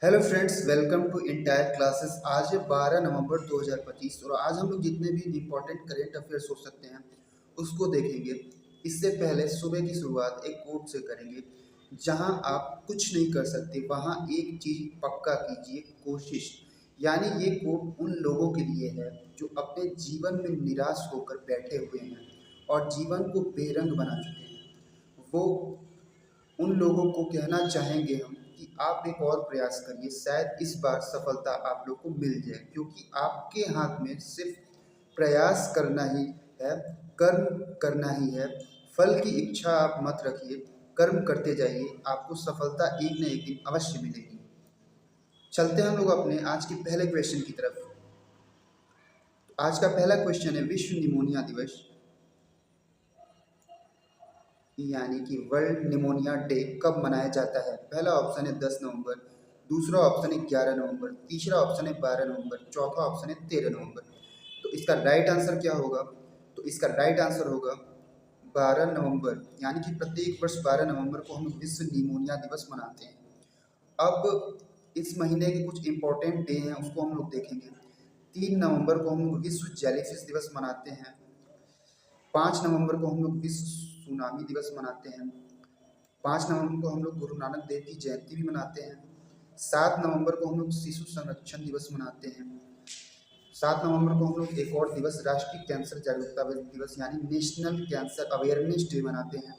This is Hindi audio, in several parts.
Hello friends, welcome to entire classes. आज है 12 नवंबर 2025 और आज हम लोग जितने भी इम्पोर्टेंट करेंट अफेयर्स हो सकते हैं उसको देखेंगे। इससे पहले सुबह की शुरुआत एक कोट से करेंगे। जहां आप कुछ नहीं कर सकते वहां एक चीज़ पक्का कीजिए, कोशिश। यानी ये कोट उन लोगों के लिए है जो अपने जीवन में निराश होकर बैठे हुए हैं और जीवन को बेरंग बना चुके हैं। वो उन लोगों को कहना चाहेंगे हम कि आप एक और प्रयास करिए, शायद इस बार सफलता आप लोग को मिल जाए, क्योंकि आपके हाथ में सिर्फ प्रयास करना ही है, कर्म करना ही है। फल की इच्छा आप मत रखिए, कर्म करते जाइए, आपको सफलता एक न एक दिन अवश्य मिलेगी। चलते हैं हम लोग अपने आज के पहले क्वेश्चन की तरफ। आज का पहला क्वेश्चन है, विश्व निमोनिया दिवस यानी कि वर्ल्ड निमोनिया डे कब मनाया जाता है? पहला ऑप्शन है 10 नवंबर, दूसरा ऑप्शन है 11 नवंबर, तीसरा ऑप्शन है 12 नवंबर, चौथा ऑप्शन है 13 नवंबर। तो इसका राइट आंसर क्या होगा? तो इसका राइट आंसर होगा 12 नवंबर। यानी कि प्रत्येक वर्ष 12 नवंबर को हम विश्व निमोनिया दिवस मनाते हैं। अब इस महीने के कुछ इंपॉर्टेंट डे हैं, उसको हम लोग देखेंगे। 3 नवंबर को हम लोग विश्व जेलीफिश दिवस मनाते हैं। 5 नवंबर को हम लोग विश्व सुनामी दिवस मनाते हैं। 5 नवंबर को हम लोग गुरु नानक देव की जयंती भी मनाते हैं। 7 नवंबर को हम लोग शिशु संरक्षण दिवस मनाते हैं। 7 नवंबर को हम लोग एक और दिवस राष्ट्रीय कैंसर जागरूकता दिवस यानी नेशनल कैंसर अवेयरनेस डे मनाते हैं।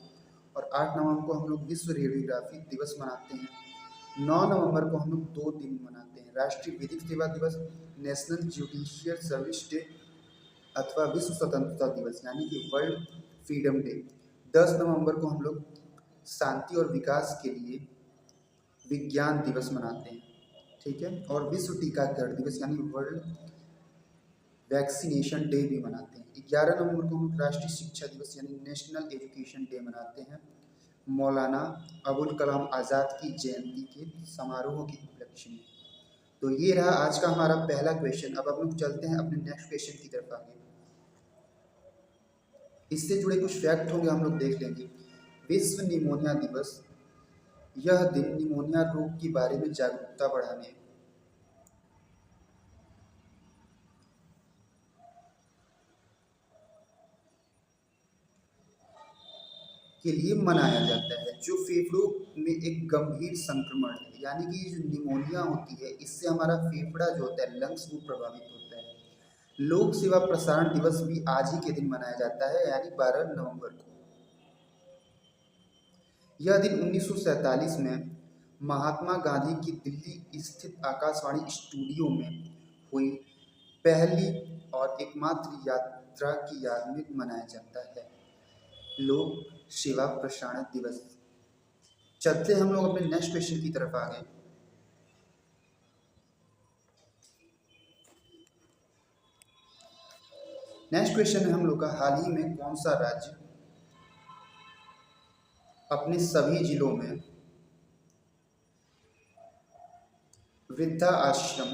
और 8 नवंबर को हम लोग विश्व रेडियोग्राफी दिवस मनाते हैं। 9 नवंबर को हम लोग 2 दिन मनाते हैं, राष्ट्रीय विधिक सेवा दिवस, नेशनल जुडिशियल सर्विस डे अथवा विश्व स्वतंत्रता दिवस यानी कि वर्ल्ड फ्रीडम डे। 10 नवंबर को हम लोग शांति और विकास के लिए विज्ञान दिवस मनाते हैं, ठीक है। और विश्व टीकाकरण दिवस यानी वर्ल्ड वैक्सीनेशन डे भी मनाते हैं। 11 नवंबर को हम लोग राष्ट्रीय शिक्षा दिवस यानी नेशनल एजुकेशन डे मनाते हैं, मौलाना अबुल कलाम आज़ाद की जयंती के समारोह की उपलक्ष्य में। तो ये रहा आज का हमारा पहला क्वेश्चन। अब हम लोग चलते हैं अपने नेक्स्ट क्वेश्चन की तरफ आगे। इससे जुड़े कुछ फैक्ट होंगे, हम लोग देख लेंगे। विश्व निमोनिया दिवस, यह दिन निमोनिया रोग के बारे में जागरूकता बढ़ाने के लिए मनाया जाता है, जो फेफड़ों में एक गंभीर संक्रमण है। यानी कि जो निमोनिया होती है, इससे हमारा फेफड़ा जो होता है, लंग्स, वो प्रभावित होता है। लोक सेवा प्रसारण दिवस भी आज ही के दिन मनाया जाता है, यानी 12 नवंबर को। यह दिन 1947 में महात्मा गांधी की दिल्ली स्थित आकाशवाणी स्टूडियो में हुई पहली और एकमात्र यात्रा की याद में मनाया जाता है, लोक सेवा प्रसारण दिवस। चलते हम लोग अपने नेक्स्ट क्वेश्चन की तरफ आगे। नेक्स्ट क्वेश्चन है हम लोग का, हाल ही में कौन सा राज्य अपने सभी जिलों में वृद्धा आश्रम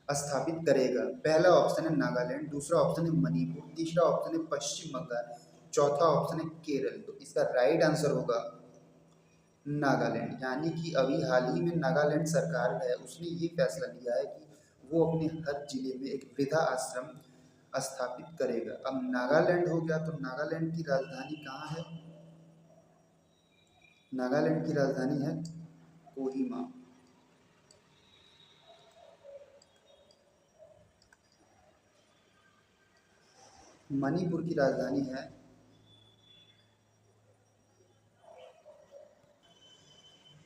स्थापित करेगा? पहला ऑप्शन है नागालैंड, दूसरा ऑप्शन है मणिपुर, तीसरा ऑप्शन है पश्चिम बंगाल, चौथा ऑप्शन है केरल। तो इसका राइट आंसर होगा नागालैंड। यानी कि अभी हाल ही में नागालैंड सरकार है, उसने ये फैसला लिया है कि वो अपने हर जिले में एक वृद्धा आश्रम स्थापित करेगा। अब नागालैंड हो गया, तो नागालैंड की राजधानी कहाँ है? नागालैंड की राजधानी है कोहिमा। मणिपुर की राजधानी है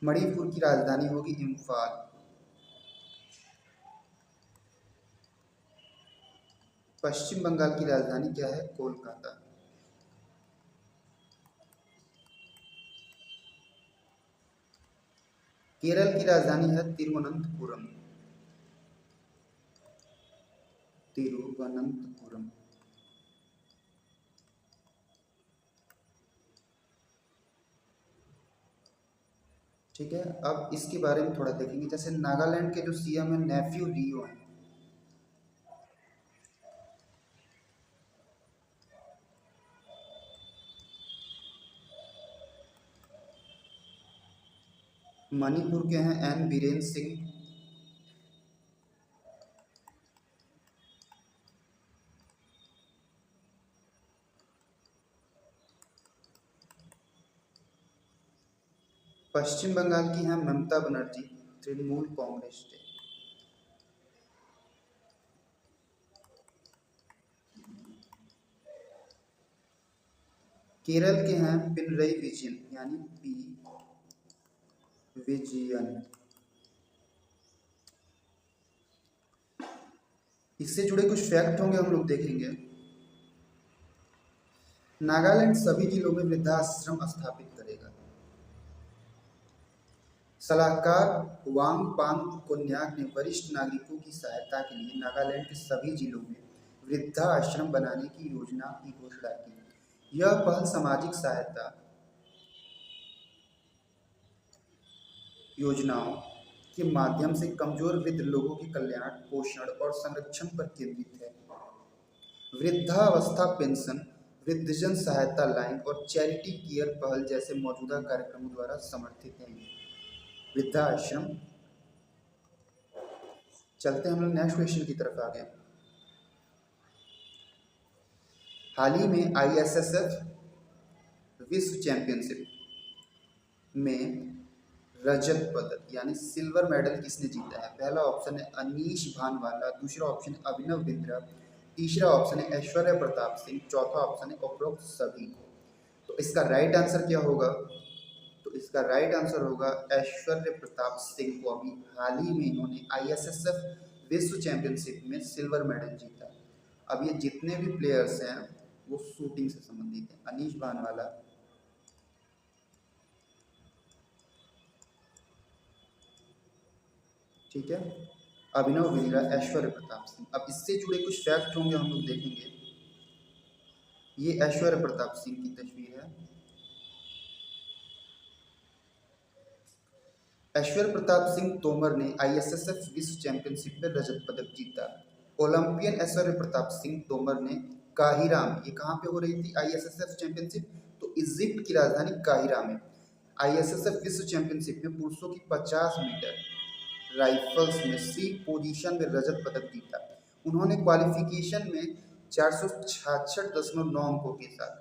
मणिपुर की राजधानी होगी इम्फाल। पश्चिम बंगाल की राजधानी क्या है? कोलकाता। केरल की राजधानी है तिरुवनंतपुरम। तिरुवनंतपुरम। ठीक है, अब इसके बारे में थोड़ा देखेंगे। जैसे नागालैंड के जो सीएम है नेफ्यू रियो हैं। मणिपुर के हैं एन बीरेन सिंह। पश्चिम बंगाल की हैं ममता बनर्जी, तृणमूल कांग्रेस से। केरल के हैं पिनरई विजयन, यानी पी विजयन। इससे जुड़े कुछ फैक्ट होंगे, हम लोग देखेंगे। नागालैंड सभी जिलों में वृद्धाश्रम स्थापित करेगा। सलाहकार वांगपांग कोन्याक ने वरिष्ठ नागरिकों की सहायता के लिए नागालैंड के सभी जिलों में वृद्धाश्रम बनाने की योजना की घोषणा की। यह पहल सामाजिक सहायता योजनाओं के माध्यम से कमजोर वृद्ध लोगों के कल्याण, पोषण और संरक्षण पर केंद्रित है। वृद्धावस्था पेंशन, वृद्धजन सहायता लाइन और चैरिटी केयर पहल जैसे मौजूदा कार्यक्रमों द्वारा समर्थित हैं वृद्धाश्रम। चलते हैं हम लोग नेक्स्ट क्वेश्चन की तरफ आगे। हाल ही में ISSF विश्व चैंपियनशिप में रजत पदक यानी सिल्वर मेडल किसने जीता है? पहला ऑप्शन है अनीश भानवाला, दूसरा ऑप्शन है अभिनव बिंद्रा, तीसरा ऑप्शन है ऐश्वर्या प्रताप सिंह, चौथा ऑप्शन है उपरोक्त सभी। तो इसका राइट आंसर क्या होगा? तो इसका राइट आंसर होगा ऐश्वर्या प्रताप सिंह को अभी हाल ही में इन्होंने ISSF विश्व चैंपियनशिप में सिल्वर मेडल जीता। अब ये जितने भी प्लेयर्स हैं वो शूटिंग से संबंधित हैं। अनीश भानवाला, ठीक है, अभिनव बिंद्रा, ऐश्वर्य प्रताप सिंह। अब इससे जुड़े कुछ फैक्ट होंगे, हम लोग देखेंगे। ये ऐश्वर्य प्रताप सिंह की तस्वीर है। ऐश्वर्य प्रताप सिंह तोमर ने ISSF विश्व चैंपियनशिप में रजत पदक जीता। ओलंपियन ऐश्वर्य प्रताप सिंह तोमर ने काहिरा में, ये कहाँ पे हो रही थी ISSF चैंपियनशिप? तो इजिप्ट की राजधानी काहिरा में ISSF विश्व चैंपियनशिप में पुरुषों की 50 मीटर राइफल्स में सी पोजीशन में रजत पदक जीता। उन्होंने क्वालिफिकेशन में 466.9 अंकों के साथ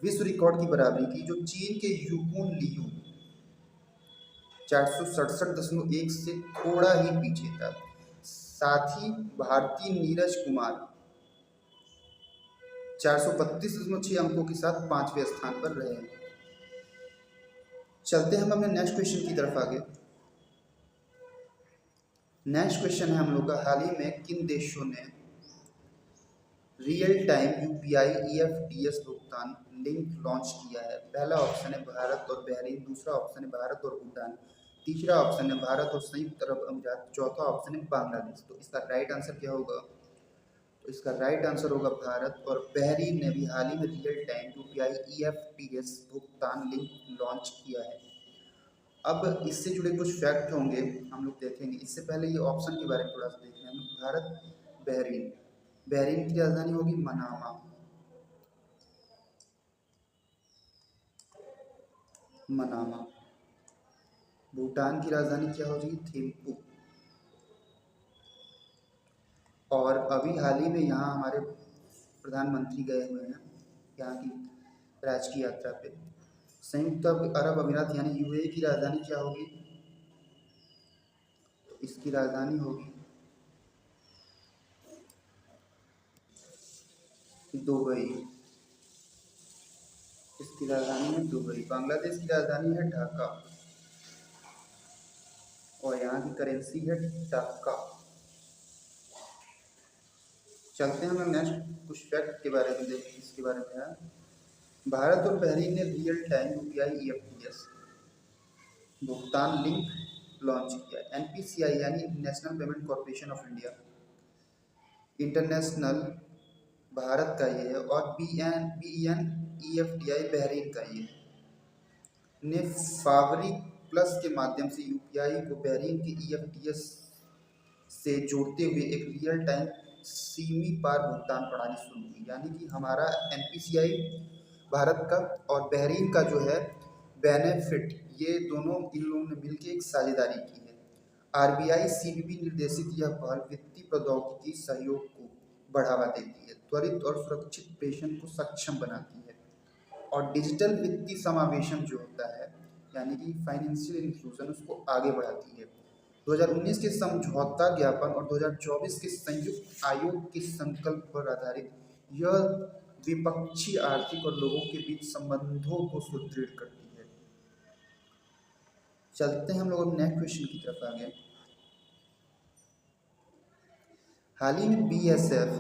विश्व रिकॉर्ड की बराबरी की, जो चीन के यूकुन लियू 467.1 से थोड़ा ही पीछे था। साथ ही भारतीय नीरज कुमार 432.6 अंकों के साथ 5वें स्थान पर रहे। चलते हैं हम अपने नेक्स्ट क्वेश्चन की तरफ आगे। नेक्स्ट क्वेश्चन है हम लोग का, हाल ही में किन देशों ने रियल टाइम UPI EFTS भुगतान लिंक लॉन्च किया है? पहला ऑप्शन है भारत और बहरीन, दूसरा ऑप्शन है भारत और भूटान, तीसरा ऑप्शन है भारत और संयुक्त अरब अमीरात, चौथा ऑप्शन है बांग्लादेश। तो इसका राइट आंसर क्या होगा? तो इसका राइट आंसर होगा भारत और बहरीन ने भी हाल ही में रियल टाइम UPI EFTS भुगतान लिंक लॉन्च किया है। अब इससे जुड़े कुछ फैक्ट होंगे, हम लोग देखेंगे। इससे पहले ये ऑप्शन के बारे में थोड़ा सा देख लें हम। भारत, बहरीन, बहरीन की राजधानी होगी मनामा, मनामा। भूटान की राजधानी क्या हो जाएगी? थिम्पू। और अभी हाल ही में यहाँ हमारे प्रधानमंत्री गए हुए हैं यहाँ की राजकीय यात्रा पे। संयुक्त अरब अमीरात यानी UAE की राजधानी क्या होगी? तो इसकी राजधानी होगी दुबई। इसकी राजधानी है दुबई। बांग्लादेश की राजधानी है ढाका और यहाँ की करेंसी है टका। चलते हैं हम नेक्स्ट कुछ फैक्ट के बारे में देखते हैं। इसके बारे में है, भारत और बहरीन ने रियल टाइम UPI EFTS भुगतान लिंक लॉन्च किया। NPCI यानी national payment corporation of India international Bharat का ये है, और BEN EFTI बहरीन का ये ने फावरी प्लस के माध्यम से UPI को बहरीन के EFTS से जोड़ते हुए एक रियल टाइम सीमी पार भुगतान प्रणाली शुरू की। यानी कि हमारा NPCI भारत का और बहरीन का जो है बेनिफिट, ये दोनों इन लोगों ने मिलकर एक साझेदारी की है। RBI CBP निर्देशित यह पहल वित्तीय प्रौद्योगिकी सहयोग को बढ़ावा देती है, त्वरित और सुरक्षित प्रेषण को सक्षम बनाती है और डिजिटल वित्तीय समावेशन जो होता है यानी कि फाइनेंशियल इंक्लूजन, उसको आगे बढ़ाती है। 2019 के समझौता ज्ञापन और 2024 के संयुक्त आयोग के संकल्प पर आधारित यह द्विपक्षीय आर्थिक और लोगों के बीच संबंधों को सुदृढ़ करती है। चलते हैं हम लोग नेक्स्ट क्वेश्चन की तरफ आगे। हाल ही में बीएसएफ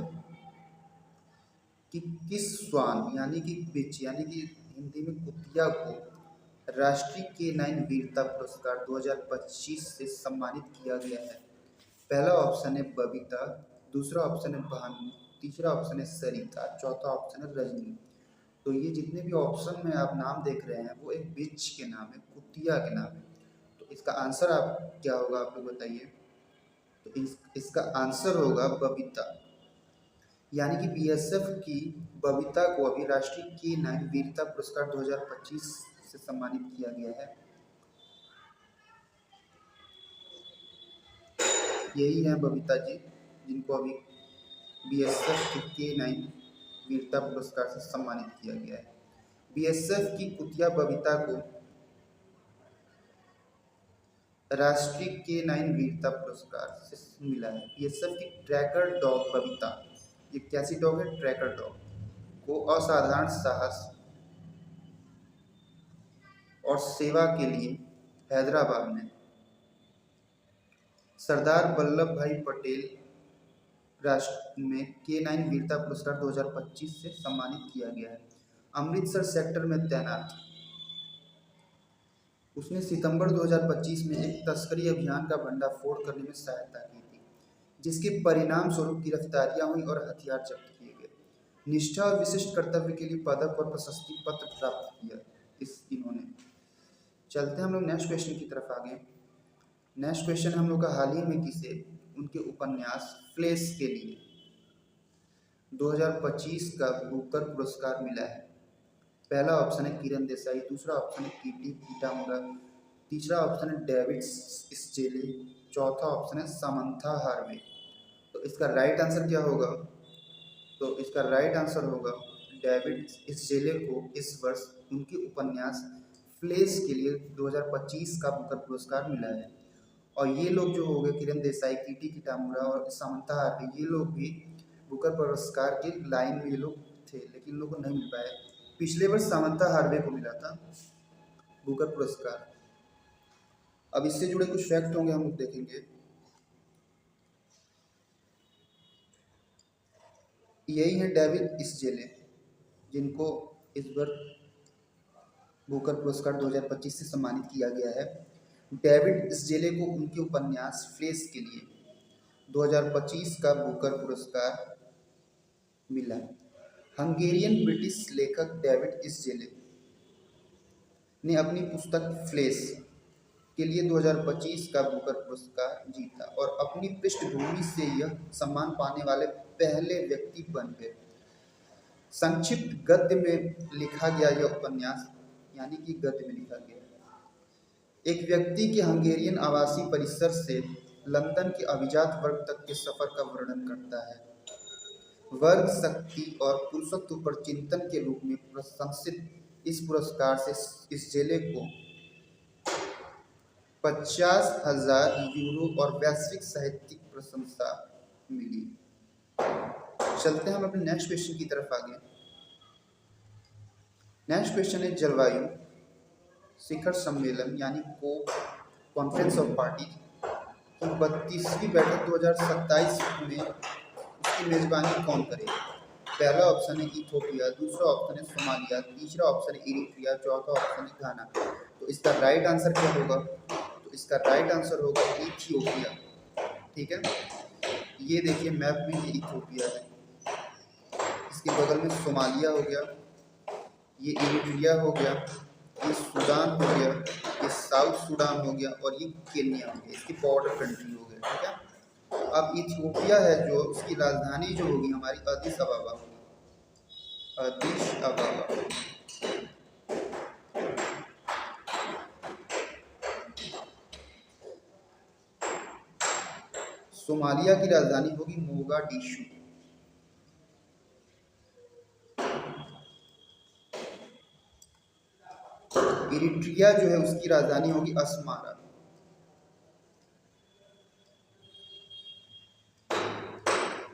कि किस श्वान यानी कि बिच यानी कि हिंदी में कुतिया को राष्ट्रीय के9 वीरता पुरस्कार 2025 से सम्मानित किया गया है? पहला ऑप्शन है बबीता, दूसरा ऑप्शन है भानु, तीसरा ऑप्शन है सरिता, चौथा ऑप्शन है रजनी। तो ये जितने भी ऑप्शन में आप नाम देख रहे हैं वो एक बिच के नाम है, कुतिया के नाम है। तो इसका आंसर आप क्या होगा आप लोग बताइए। तो इसका आंसर होगा बबीता, यानी कि बीएसएफ की बबीता को अभी राष्ट्रीय के9 वीरता पुरस्कार 2025 से सम्मानित किया गया है। यही है बबीता जी जिनको अभी बीएसएफ के के9 वीरता पुरस्कार से सम्मानित किया गया है। बीएसएफ की कुतिया बबीता को राष्ट्रीय के9 वीरता पुरस्कार से मिला है। बीएसएफ की ट्रैकर डॉग बबीता, ये कैसी डॉग है? ट्रैकर डॉग, को असाधारण साहस और सेवा के लिए हैदराबाद में सरदार वल्लभ भाई पटेल राष्ट्र में के9 वीरता पुरस्कार 2025 से सम्मानित किया गया है। अमृतसर सेक्टर में तैनात उसने सितंबर 2025 में एक तस्करी अभियान का भंडाफोड़ करने में सहायता की थी, जिसके परिणाम स्वरूप गिरफ्तारियां हुई और हथियार जब्त किए गए। निष्ठा और विशिष्ट कर्तव्य के लिए पदक और प्रशस्ति पत्र प्राप्त किया इन्होंने। चलते हैं हम लोग नेक्स्ट क्वेश्चन की तरफ आगे। नेक्स्ट क्वेश्चन हम लोग का हाल ही में किसे उनके उपन्यास फ्लेश के लिए 2025 का बुकर पुरस्कार मिला है? पहला ऑप्शन है किरण देसाई, दूसरा ऑप्शन है कीर्ति किटामुरा, तीसरा ऑप्शन है डेविड स्जेले, चौथा ऑप्शन है सामंथा हार्वे। तो इसका राइट आंसर क्या होगा? तो इसका राइट आंसर होगा डेविड स्जेले को इस वर्ष उनके उपन्यास फ्लेश के लिए 2025 का बुकर पुरस्कार मिला है। और ये लोग जो हो गए किरण देसाई, कीर्ति किटामुरा और सामंथा हार्वे, ये लोग भी बुकर पुरस्कार के लाइन में ये लोग थे, लेकिन इन लोगों को नहीं मिल पाए। पिछले वर्ष सामंथा हार्वे को मिला था बुकर पुरस्कार। अब इससे जुड़े कुछ फैक्ट होंगे हम लोग देखेंगे। यही है डेविड स्जेले जिनको इस बार बुकर पुरस्कार 2025 से सम्मानित किया गया है। डेविड स्जेले को उनके उपन्यास फ्लेश के लिए 2025 का बुकर पुरस्कार मिला। हंगेरियन ब्रिटिश लेखक डेविड स्जेले ने अपनी पुस्तक फ्लेश के लिए 2025 का बुकर पुरस्कार जीता और अपनी पृष्ठभूमि से यह सम्मान पाने वाले पहले व्यक्ति बन गए। संक्षिप्त गद्य में लिखा गया यह उपन्यास, यानी कि गद्य में लिखा गया, एक व्यक्ति के हंगेरियन आवासीय परिसर से लंदन के अभिजात वर्ग तक के सफर का वर्णन करता है। वर्ग, शक्ति और पुरुषत्व पर चिंतन के रूप में प्रशंसित इस पुरस्कार से इस जेले को 50,000 यूरो और वैश्विक साहित्यिक प्रशंसा मिली। चलते हैं हम अपने नेक्स्ट क्वेश्चन की तरफ आगे। नेक्स्ट क्वेश्चन है जलवायु शिखर सम्मेलन यानी कोप कॉन्फ्रेंस ऑफ पार्टी की 32वीं बैठक 2027 में उसकी मेजबानी कौन करेगा? पहला ऑप्शन है इथियोपिया, दूसरा ऑप्शन है सोमालिया, तीसरा ऑप्शन है इरिट्रिया, चौथा ऑप्शन है घाना। तो इसका राइट आंसर क्या होगा? तो इसका राइट आंसर होगा इथियोपिया। ठीक है, ये देखिए मैप में ये इथियोपिया है, इसके बगल में सोमालिया हो गया, ये इरिट्रिया हो गया, ये सूडान हो गया, ये साउथ सूडान हो गया और ये केन्या हो गया, इसकी बॉर्डर कंट्री हो गया। ठीक है, अब इथियोपिया है जो उसकी राजधानी जो होगी हमारी अदिस अबाबा होगी, अदिस अबाबा। सोमालिया की राजधानी होगी मोगाडिशु। इरिट्रिया जो है उसकी राजधानी होगी अस्मारा।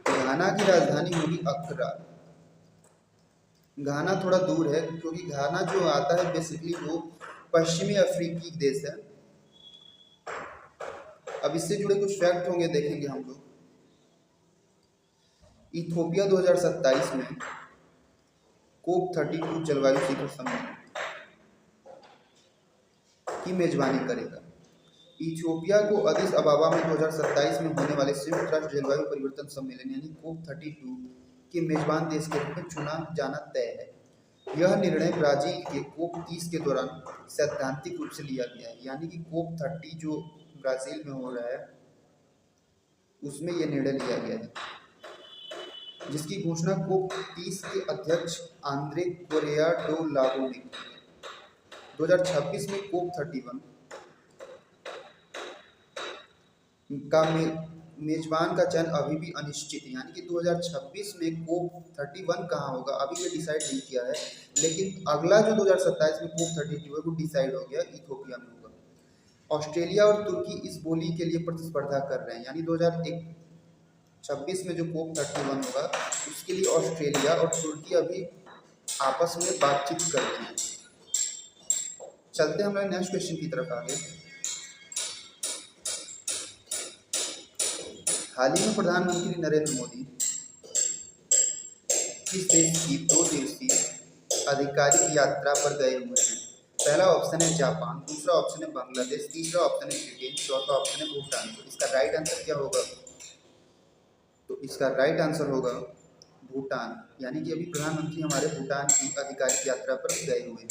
घाना की राजधानी होगी अक्रा। घाना थोड़ा दूर है क्योंकि घाना जो आता है बेसिकली वो पश्चिमी अफ्रीकी देश है। अब इससे जुड़े कुछ फैक्ट होंगे, देखेंगे हम लोग। इथोपिया 2027 में कोप 32 जलवायु शिखर सम्मेलन की मेजबानी करेगा। इथियोपिया को अदिस अबाबा में 2027 में होने वाले संयुक्त राष्ट्र जलवायु परिवर्तन सम्मेलन यानी कोप 32 के मेजबान देश के रूप में चुना जाना तय है। यह निर्णय ब्राजील के कोप 30 के दौरान सैद्धांतिक रूप से लिया गया है, यानी कि कोप 30 जो ब्राजील में हो रहा है उसमें यह निर्णय लिया गया है, जिसकी घोषणा कोप 30 के अध्यक्ष आंद्रे कोरेया डो लागो ने 2026 में कोप 31 का मेजबान का चयन अभी भी अनिश्चित है, यानी कि 2026 में कोप 31 कहाँ होगा अभी ये डिसाइड नहीं किया है, लेकिन अगला जो 2027 में कोप 32 है वो डिसाइड हो गया, इथियोपिया में होगा। ऑस्ट्रेलिया और तुर्की इस बोली के लिए प्रतिस्पर्धा कर रहे हैं, यानी 2026 में जो कोप 31 होगा उसके लिए ऑस्ट्रेलिया और तुर्की अभी आपस में बातचीत कर रहे हैं। चलते हैं हमारे नेक्स्ट क्वेश्चन की तरफ आगे। हाल ही में प्रधानमंत्री नरेंद्र मोदी किस देश की 2 दिवसीय आधिकारिक यात्रा पर गए हुए हैं? पहला ऑप्शन है जापान, दूसरा ऑप्शन है बांग्लादेश, तीसरा ऑप्शन है ब्रिटेन, चौथा ऑप्शन है भूटान। तो इसका राइट आंसर क्या होगा? तो इसका राइट आंसर होगा भूटान, यानी कि अभी प्रधानमंत्री हमारे भूटान की आधिकारिक यात्रा पर गए हुए हैं।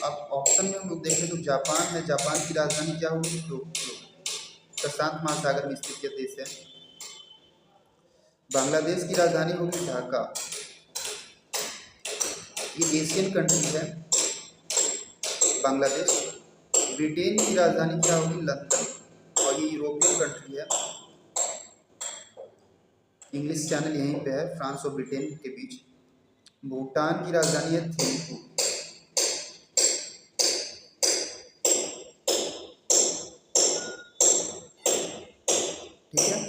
अब ऑप्शन में हम लोग देखें तो जापान है, जापान की राजधानी क्या होगी? टोक्यो, प्रशांत महासागर में स्थित यह देश है। बांग्लादेश की राजधानी होगी ढाका, ये एशियन कंट्री है बांग्लादेश। ब्रिटेन की राजधानी क्या होगी? लंदन, और ये यूरोपियन कंट्री है। इंग्लिश चैनल यहीं पे है, फ्रांस और ब्रिटेन के बीच। भूटान की राजधानी है थिम्पू। ठीक है,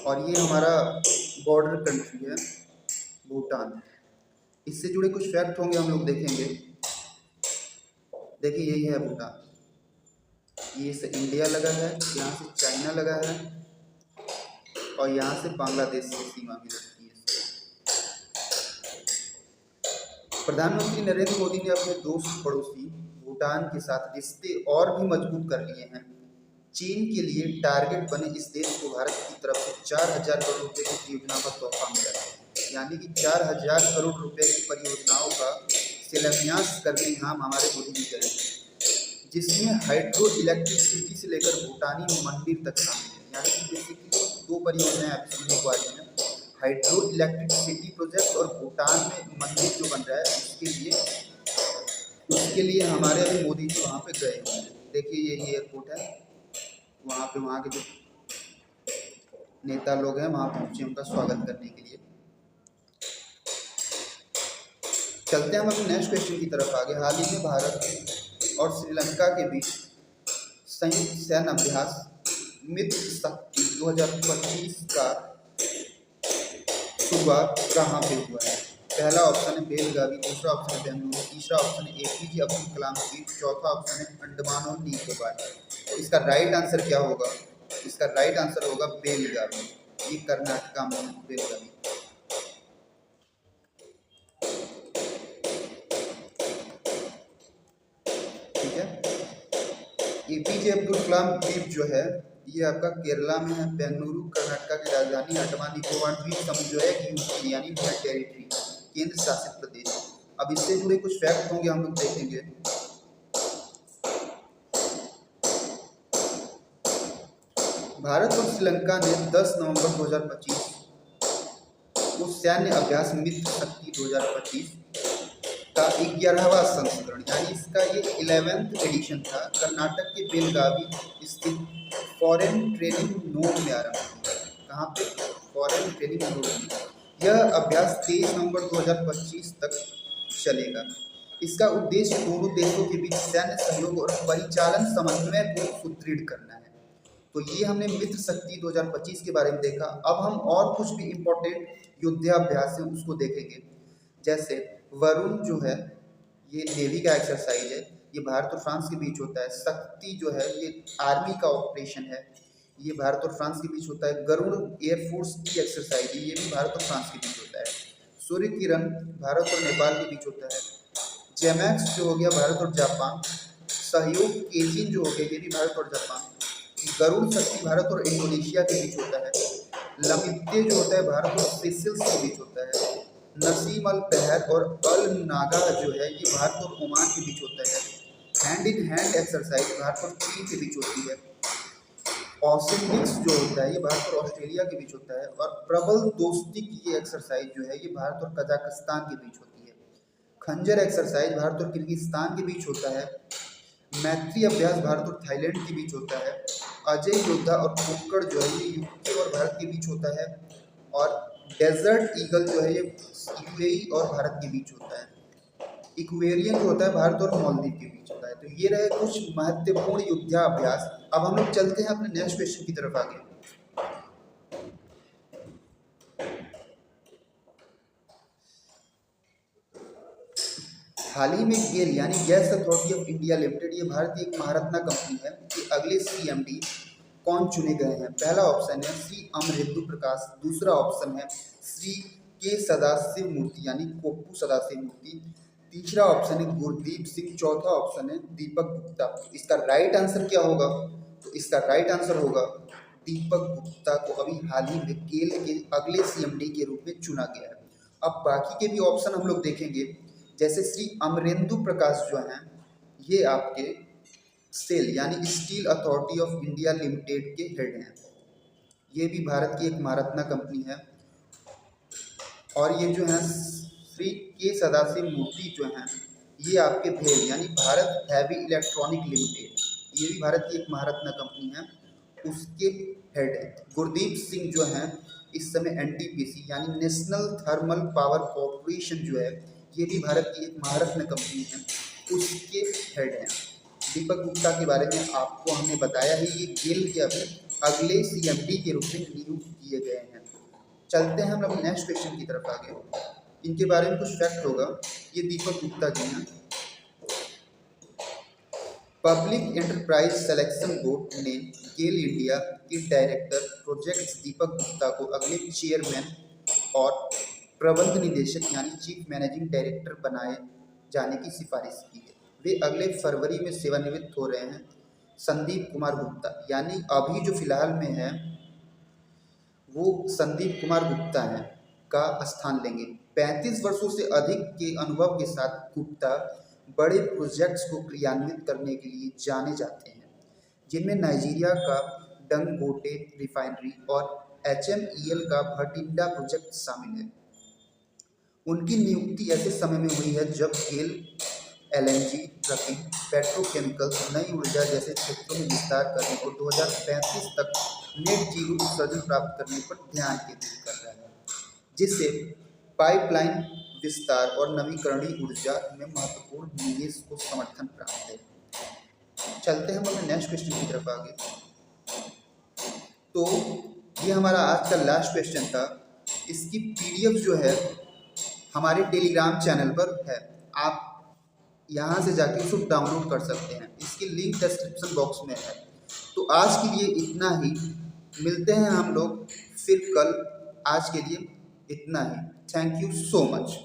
और ये हमारा बॉर्डर कंट्री है भूटान। इससे जुड़े कुछ फैक्ट होंगे हम लोग देखेंगे। देखिए यही है भूटान, ये से इंडिया लगा है, यहाँ से चाइना लगा है और यहाँ से बांग्लादेश से सीमा भी लगती है। प्रधानमंत्री नरेंद्र मोदी ने अपने दोस्त पड़ोसी भूटान के साथ रिश्ते और भी मजबूत कर लिए हैं। चीन के लिए टारगेट बने इस देश को भारत की तरफ से 4000 करोड़ रुपए की परियोजना का तोहफा मिला है, यानी कि 4000 करोड़ रुपए की परियोजनाओं का शिलान्यास करने यहाँ हमारे मोदी जी गए, जिसमें हाइड्रो इलेक्ट्रिसिटी से लेकर भूटानी मंदिर तक शामिल है। यानी कि बेसिकली 2 परियोजनाएं आप सुनने को आ रही हैं, हाइड्रो इलेक्ट्रिसिटी प्रोजेक्ट और भूटान में मंदिर जो बन रहा है उसके लिए हमारे अभी मोदी जी वहाँ पे गए हैं। देखिए ये एयरपोर्ट है, वहाँ के जो नेता लोग हैं वहाँ पहुँचे उनका स्वागत करने के लिए। चलते हैं हम अपने नेक्स्ट क्वेश्चन की तरफ आगे। हाल ही में भारत और श्रीलंका के बीच संयुक्त सैन्य अभ्यास मित्र शक्ति 2025 का शुरुआत कहाँ पे हुआ है? पहला ऑप्शन है बेलगावी, दूसरा ऑप्शन है बेंगलुरु, तीसरा ऑप्शन है APJ अब्दुल कलाम द्वीप, चौथा ऑप्शन है अंडमान और निकोबार। तो इसका राइट आंसर क्या होगा? इसका राइट आंसर होगा बेलगावी, ये कर्नाटका में है बेलगावी। ठीक है, APJ अब्दुल कलाम द्वीप जो है ये आपका केरला में है, बेंगलुरु कर्नाटका की राजधानी, अंडमान निकोबार द्वीप समूह जो है यूटी यानी टेरिटरी केंद्र शासित प्रदेश। अब इससे जुड़े कुछ फैक्ट होंगे हम लोग देखेंगे। भारत और श्रीलंका ने 10 नवंबर 2025 को सैन्य अभ्यास मित्र शक्ति 2025 का 11वां संस्करण, यानी इसका ये 11th एडिशन था, कर्नाटक के बेलगावी स्थित फॉरेन ट्रेनिंग नोड में आरंभ हुआ। कहाँ पे? फॉरेन ट्रेनिंग नोड में। यह अभ्यास 23 नवंबर 2025 तक चलेगा। इसका उद्देश्य दोनों देशों के बीच सैन्य सहयोग और परिचालन समन्वय को सुदृढ़ करना है। तो ये हमने मित्र शक्ति 2025 के बारे में देखा। अब हम और कुछ भी इम्पोर्टेंट युद्धाभ्यास हैं उसको देखेंगे। जैसे वरुण जो है ये नेवी का एक्सरसाइज है, ये भारत और फ्रांस के बीच होता है। शक्ति जो है ये आर्मी का ऑपरेशन है, ये भारत और फ्रांस के बीच होता है। गरुड़ एयरफोर्स की एक्सरसाइज है, ये भी भारत और फ्रांस के बीच होता है। सूर्य किरण भारत और नेपाल के बीच होता है। जेमैक्स जो हो गया भारत और जापान। सहयोग केजिन जो हो गया ये भी भारत और जापान। गरुड़ शक्ति भारत और इंडोनेशिया के बीच होता है। लमित्य जो होता है भारत और सेशेल्स के बीच होता है। नसीम अल बहर और अल नागा जो है ये भारत और ओमान के बीच होता है। Hand in hand exercise Bharat और चीन के बीच होती है। ऑसिम्बिक्स जो होता है ये भारत और ऑस्ट्रेलिया के बीच होता है। और प्रबल दोस्ती की ये एक्सरसाइज जो है ये भारत और कजाकिस्तान के बीच होती है। खंजर एक्सरसाइज भारत और किर्गिस्तान के बीच होता है। मैत्री अभ्यास भारत और थाईलैंड के बीच होता है। अजय योद्धा और कुक्कड़ जो है ये यूके और भारत के बीच होता है। और डेजर्ट ईगल जो है ये यूएई और भारत के बीच होता है। इक्वेरियन जो होता है भारत और मालदीव के बीच होता है। तो ये रहे कुछ महत्वपूर्ण युद्धाभ्यास। अब हम लोग चलते हैं अपने नेक्स्ट क्वेश्चन की तरफ आगे। हाल ही में गेल यानी gas authority of India limited ये भारत की एक महारत्ना कंपनी है कि अगले सीएमडी कौन चुने गए हैं। पहला ऑप्शन है श्री अमरेंदु प्रकाश, दूसरा ऑप्शन है श्री के सदाशिव मूर्ति यानी कोप्पू सदाशिव मूर्ति, तीसरा ऑप्शन है गुरदीप सिंह, चौथा ऑप्शन है दीपक गुप्ता। इसका राइट आंसर क्या होगा? तो इसका राइट आंसर होगा दीपक गुप्ता को अभी हाल ही में गेल के अगले सीएमडी के रूप में चुना गया है। अब बाकी के भी ऑप्शन हम लोग देखेंगे। जैसे श्री अमरेंदु प्रकाश जो हैं ये आपके सेल यानी steel authority of India limited के हेड हैं। ये भी भारत की एक महारत्ना कंपनी है। और ये जो है श्री के सदाशिव मूर्ति जो हैं ये आपके भेल यानी भारत हैवी इलेक्ट्रॉनिक लिमिटेड, ये भी भारत की एक महारत्ना कंपनी है, उसके हेड है। गुरदीप सिंह जो हैं इस समय एनटीपीसी यानी नेशनल थर्मल पावर कॉर्पोरेशन जो है ये भी भारत की एक महारत्न कंपनी है, उसके हेड हैं। दीपक गुप्ता के बारे में आपको हमने बताया ही, ये गेल के अभी अगले सीएमडी के रूप में नियुक्त किए गए हैं। चलते हैं हम लोग नेक्स्ट क्वेश्चन की तरफ आगे। इनके बारे में कुछ फैक्ट होगा। ये दीपक गुप्ता जी हैं। पब्लिक एंटरप्राइज सिलेक्शन बोर्ड ने गेल इंडिया के डायरेक्टर प्रोजेक्ट्स दीपक गुप्ता को अगले चेयरमैन और प्रबंध निदेशक यानी चीफ मैनेजिंग डायरेक्टर बनाए जाने की सिफारिश की है। वे अगले फरवरी में सेवानिवृत्त हो रहे हैं। संदीप कुमार गुप्ता यानी अभी जो फिलहाल में है वो संदीप कुमार गुप्ता हैं का स्थान लेंगे। 35 वर्षों से अधिक के अनुभव के साथ गुप्ता बड़े प्रोजेक्ट्स को क्रियान्वित करने के लिए जाने जाते हैं, जिनमें नाइजीरिया का डंगोटे रिफाइनरी और HMEL का भटिंडा प्रोजेक्ट शामिल है। उनकी नियुक्ति ऐसे समय में हुई है जब गेल LNG, ट्रकिंग, पेट्रोकेमिकल्स, नई ऊर्जा जैसे क्षेत्रों में विस्तार करने और 2035 तक नेट जीरो उत्सर्जन प्राप्त करने पर ध्यान केंद्रित कर रहा है, जिससे पाइपलाइन विस्तार और नवीकरणीय ऊर्जा में महत्वपूर्ण निवेश को समर्थन प्राप्त है। चलते हैं हम अपने नेक्स्ट क्वेश्चन की तरफ आगे। तो ये हमारा आज का लास्ट क्वेश्चन था। इसकी PDF जो है हमारे टेलीग्राम चैनल पर है, आप यहाँ से जाके उसको डाउनलोड कर सकते हैं। इसकी लिंक डिस्क्रिप्शन बॉक्स में है। तो आज के लिए इतना ही, मिलते हैं हम लोग फिर कल। आज के लिए इतना ही। Thank you so much.